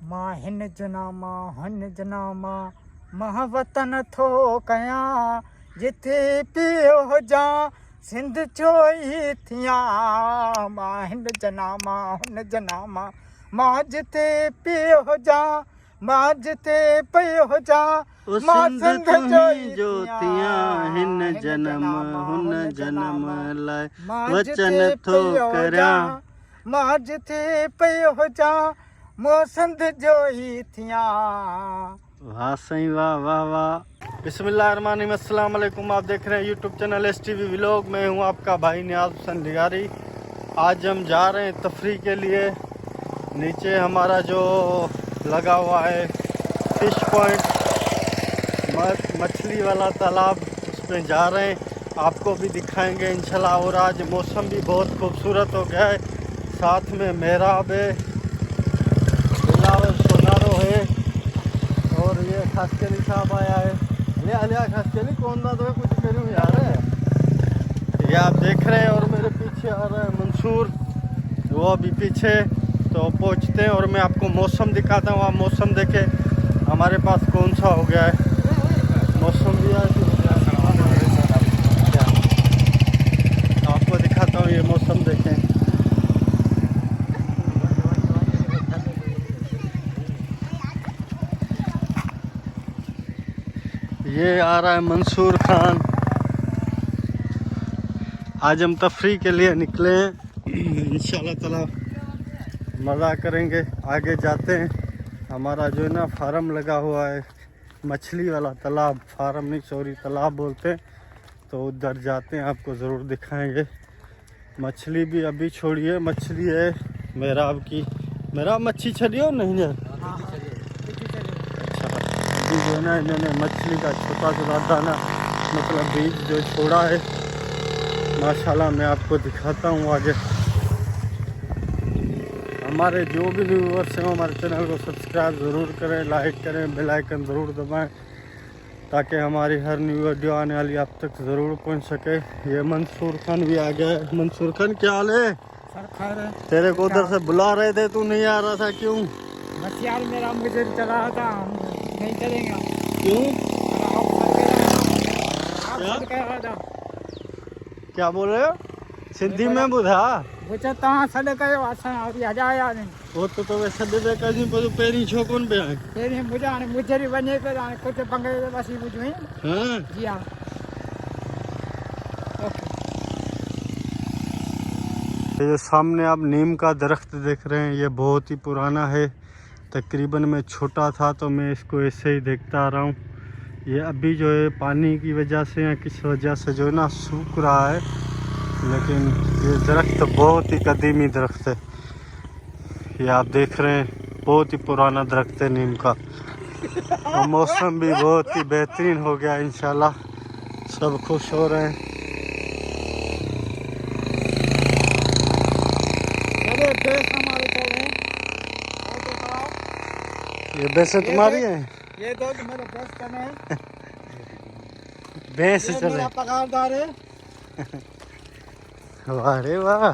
मां हिन जनामा हुन जनामा महावतन थो कयां जिथे पियो हुजां सिंध चोई थियां मां हिन जनामा हुन जनामा मां जिथे पियो हुजां मां जिथे पियो हुजां मां सिंध चोई ज्योतियां हिन जन्म हुन जन्म लाए मां वचन जिथे थो पियो करियां हुजां मां जिथे पियो हुजां मोसंद जो ही थियां। वाह सही वाह वाह वाह। बिस्मिल्लाहिर्रहमानिर्रहीम, अस्सलाम वालेकुम। आप देख रहे हैं यूट्यूब चैनल STV व्लॉग। मैं हूं आपका भाई नियाज हुसैन लिगारी। आज हम जा रहे हैं तफरी के लिए। नीचे हमारा जो लगा हुआ है फिश पॉइंट, मछली वाला तालाब, उस पर जा रहे हैं। आपको भी दिखाएंगे इंशाल्लाह। और आज मौसम भी बहुत खूबसूरत हो गया है। साथ में मेहराब है, बिलावल सोनारो है और ये खासकली साहब आया है। लिया लिया खासकली कौन ना तो कुछ करूँ यार। ये आप देख रहे हैं और मेरे पीछे आ रहा है मंसूर, वो अभी पीछे। तो पहुँचते हैं और मैं आपको मौसम दिखाता हूँ। आप मौसम देखें हमारे पास कौन सा हो गया है। मौसम भी आज हो गया है। आपको दिखाता हूँ, ये मौसम देखें। ये आ रहा है मंसूर खान। आज हम तफरी के लिए निकले हैं। इंशाल्लाह ताला मज़ा करेंगे। आगे जाते हैं। हमारा जो है ना फार्म लगा हुआ है, मछली वाला तालाब, फार्म नहीं सॉरी तालाब बोलते हैं। तो उधर जाते हैं, आपको ज़रूर दिखाएंगे। मछली भी अभी छोड़िए, मछली है मेहराब की। मेहराब मच्छी छड़ियो नहीं है। अभी जो है ना इन्होंने मछली का छोटा छोटा दाना मतलब बीज जो छोड़ा है, माशाल्लाह। मैं आपको दिखाता हूँ आगे। हमारे जो भी व्यूअर्स हैं हमारे चैनल को सब्सक्राइब ज़रूर करें, लाइक करें, बेल आइकन ज़रूर दबाएं ताकि हमारी हर न्यू वीडियो आने वाली आप तक ज़रूर पहुंच सके। ये मंसूर खान भी आ गया है। मंसूर खान क्या हाल है? सर खैर है। तेरे को उधर से बुला रहे थे, तू नहीं आ रहा था, क्यों? बस यार मेरा मुझे चला था, हम नहीं चलेंगे। क्यों? आप कह रहा था क्या बोल रहे हो? सिंधी में बुधा मुझे तव्हां सॾु कयो, असां वरी हजाया नहीं। वो तो वैसे दे कहीं पर पेरी छोकन पे आए। तेरी मुझे हाणे मुझे वञे पियो हाणे कुझु पंगे बसी ॿुधूं। हाँ जी हाँ ओके। ये सामने आप नीम का दरख्त देख रहे हैं, ये बहुत ही पुराना है। तकरीबन मैं छोटा था तो मैं इसको ऐसे ही देखता आ रहा हूँ। ये अभी जो है पानी की वजह से या किस वजह से जो है ना सूख रहा है, लेकिन ये दरख्त बहुत ही कदीमी दरख्त है। ये आप देख रहे हैं बहुत ही पुराना दरख्त है नीम का। और मौसम भी बहुत ही बेहतरीन हो गया इंशाल्लाह। सब खुश हो रहे हैं। अरे बेस हमारे को है ऑटो कराओ। ये वैसे तुम्हारी है? ये दो तो मेरे बेस करने हैं। भैंस ये चले। मेरा पगारदार है। वाह रे वाह।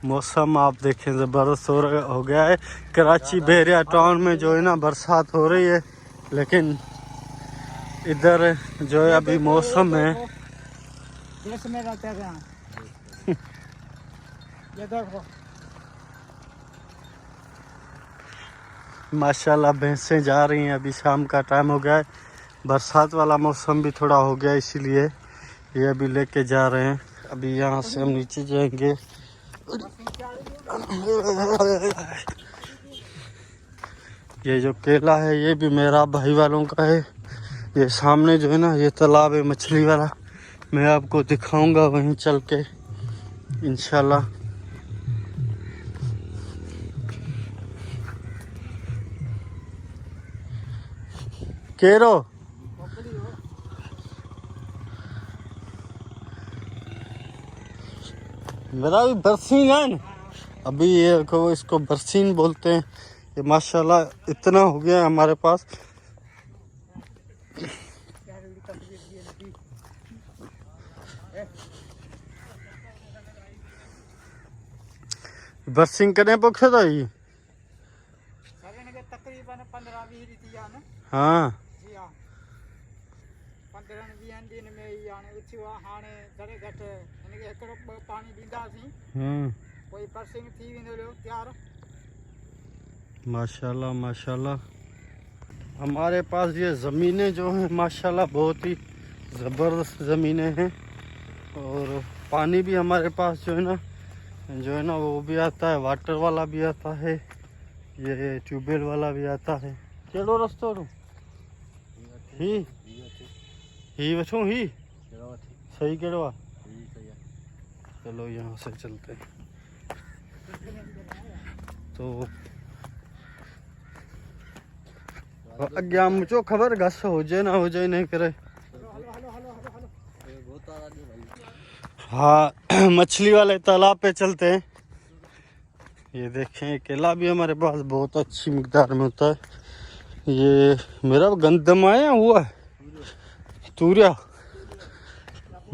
मौसम आप देखें ज़बरदस्त हो गया है। कराची बहरिया टाउन में जो है ना बरसात हो रही है, लेकिन इधर जो है अभी मौसम है। देश में रहते हैं। ये देखो माशाल्लाह भैंसें जा रही हैं। अभी शाम का टाइम हो गया है, बरसात वाला मौसम भी थोड़ा हो गया, इसीलिए ये अभी लेके जा रहे हैं। अभी यहाँ से हम नीचे जाएंगे। ये जो केला है ये भी मेरा भाई वालों का है। ये सामने जो है ना ये तालाब है मछली वाला, मैं आपको दिखाऊंगा वहीं चल के इंशाल्लाह। केरो मेरा भी बरसीन है। अभी ये को इसको बरसीन बोलते हैं। ये माशाल्लाह इतना हो गया है हमारे पास। बरसीन करें पोखे तो ही तकरीबन 15-20 थी आने। हाँ जी हाँ 15-20 दिन में ही आने उथियो हाणे घणे घटि हिनखे हिकिड़ो ॿ पाणी ॾींदासीं कोई परसिंग थी वेंदो तैयार। माशाल्लाह माशाल्लाह। हमारे पास ये ज़मीनें जो हैं माशाल्लाह बहुत ही ज़बरदस्त ज़मीनें हैं और पानी भी हमारे पास जो है ना वो भी आता है, वाटर वाला भी आता है, ये ट्यूबवेल वाला भी आता है। केड़ो रस्तो ही वठूं ही सही केड़ो आ? चलो यहाँ से चलते हैं। तो अॻियां मुझो ख़बर घस हुजे ना हुजे नहीं करे। हाँ मछली वाले तालाब पे चलते हैं। ये देखें केला भी हमारे पास बहुत अच्छी मिकदार में होता है। ये मेरा गंदम आया हुआ है तूरिया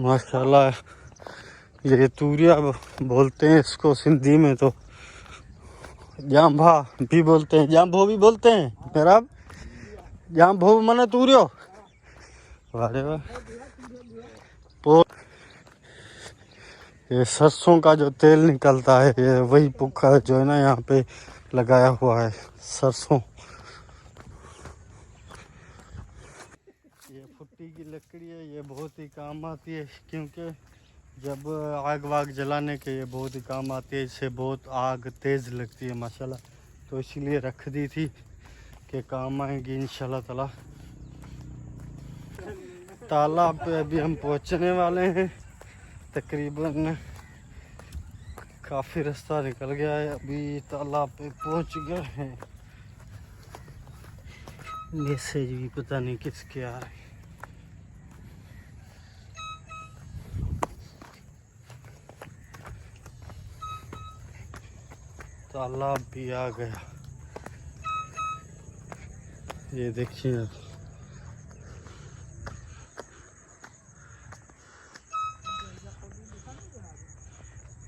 माशाल्लाह। ये तूरिया बोलते हैं इसको सिंधी में, तो जाम्भा भी बोलते हैं, जाम्भो भी बोलते हैं। मेरा जाम्भो मने तूरियो। वारे वाह। ये सरसों का जो तेल निकलता है ये वही पुक्का जो है ना यहाँ पे लगाया हुआ है सरसों। ये फुट्टी की लकड़ी है, ये बहुत ही काम आती है क्योंकि जब आग वाग जलाने के ये बहुत ही काम आती है। इससे बहुत आग तेज़ लगती है माशाल्लाह, तो इसीलिए रख दी थी कि काम आएगी इंशाल्लाह ताला। तालाब पे अभी हम पहुँचने वाले हैं, तकरीबन काफ़ी रास्ता निकल गया है, अभी तालाब पे पहुँच गए हैं। मैसेज भी पता नहीं किसके आ रहे। तालाब भी आ गया, ये देखिए आप।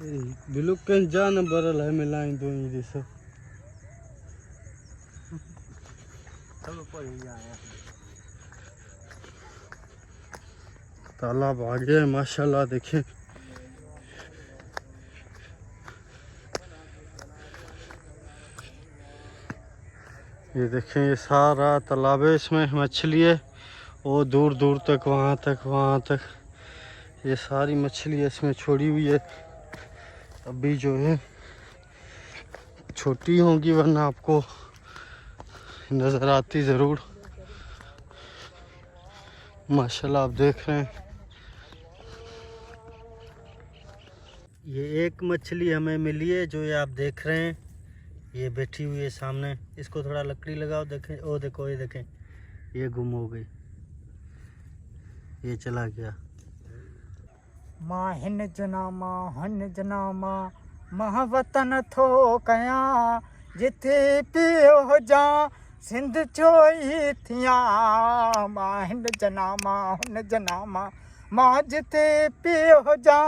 बिल्कुल कहीं जान बरल है मिलाइन दो ये सब। तालाब आ गया माशाल्लाह देखिए। ये देखें ये सारा तालाब है, इसमें मछली है वो दूर दूर तक वहाँ तक ये सारी मछली इसमें छोड़ी हुई है। अभी जो है छोटी होंगी वरना आपको नज़र आती ज़रूर। माशाल्लाह आप देख रहे हैं ये एक मछली हमें मिली है जो ये आप देख रहे हैं, ये बैठी हुई है सामने। इसको थोड़ा लकड़ी लगाओ, देखें ओ देखो ये देखें ये गुम हो गई, ये चला गया। मां हिन जनामा हुन जनामा महावतन थो कयां जिथे पियो हुजां सिंध चोई थियां। मां हिन जनामा हुन जनामा मां जिथे पियो हुजां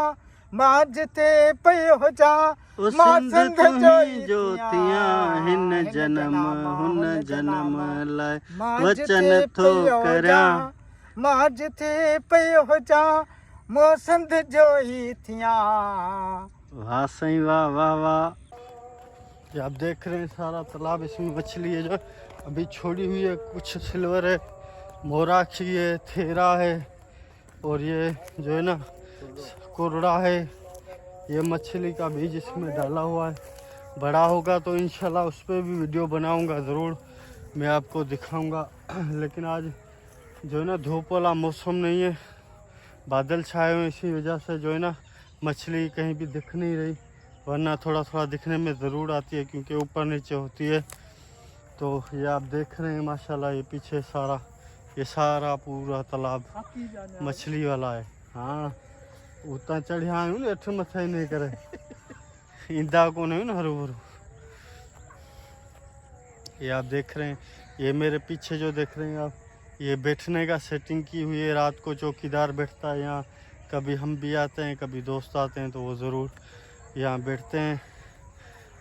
मां जिथे पियो हुजां मां सिंध चोई जोतियां हिन जन्म हुन जन्म लाए वचन थो करयां। मां जिथे पियो हुजां मो सिंध जोई थियां। वाह सही वाह वाह वाह। ये आप देख रहे हैं सारा तालाब, इसमें मछली है जो अभी छोड़ी हुई है। कुछ सिल्वर है, मोराखी है, थेरा है और ये जो है ना कुरड़ा है। ये मछली का बीज इसमें डाला हुआ है, बड़ा होगा तो इंशाल्लाह उस पर भी वीडियो बनाऊंगा ज़रूर, मैं आपको दिखाऊंगा। लेकिन आज जो है ना धूप वाला मौसम नहीं है, बादल छाए हुए, इसी वजह से जो है ना मछली कहीं भी दिख नहीं रही, वरना थोड़ा थोड़ा दिखने में ज़रूर आती है क्योंकि ऊपर नीचे होती है। तो ये आप देख रहे हैं माशाल्लाह ये पीछे सारा ये सारा पूरा तालाब मछली वाला है। हाँ उतना चढ़िया आयूँ ना अठ मथा ही नहीं करे ईंदा को नहीं ना हरू भरू। ये आप देख रहे हैं, ये मेरे पीछे जो देख रहे हैं आप, ये बैठने का सेटिंग की हुई है। रात को चौकीदार बैठता है यहाँ, कभी हम भी आते हैं, कभी दोस्त आते हैं तो वो ज़रूर यहाँ बैठते हैं।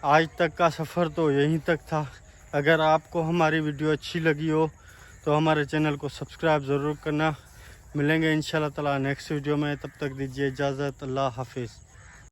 आज तक का सफ़र तो यहीं तक था, अगर आपको हमारी वीडियो अच्छी लगी हो तो हमारे चैनल को सब्सक्राइब ज़रूर करना। मिलेंगे इंशाल्लाह ताला नेक्स्ट वीडियो में, तब तक दीजिए इजाज़त। अल्लाह हाफिज़।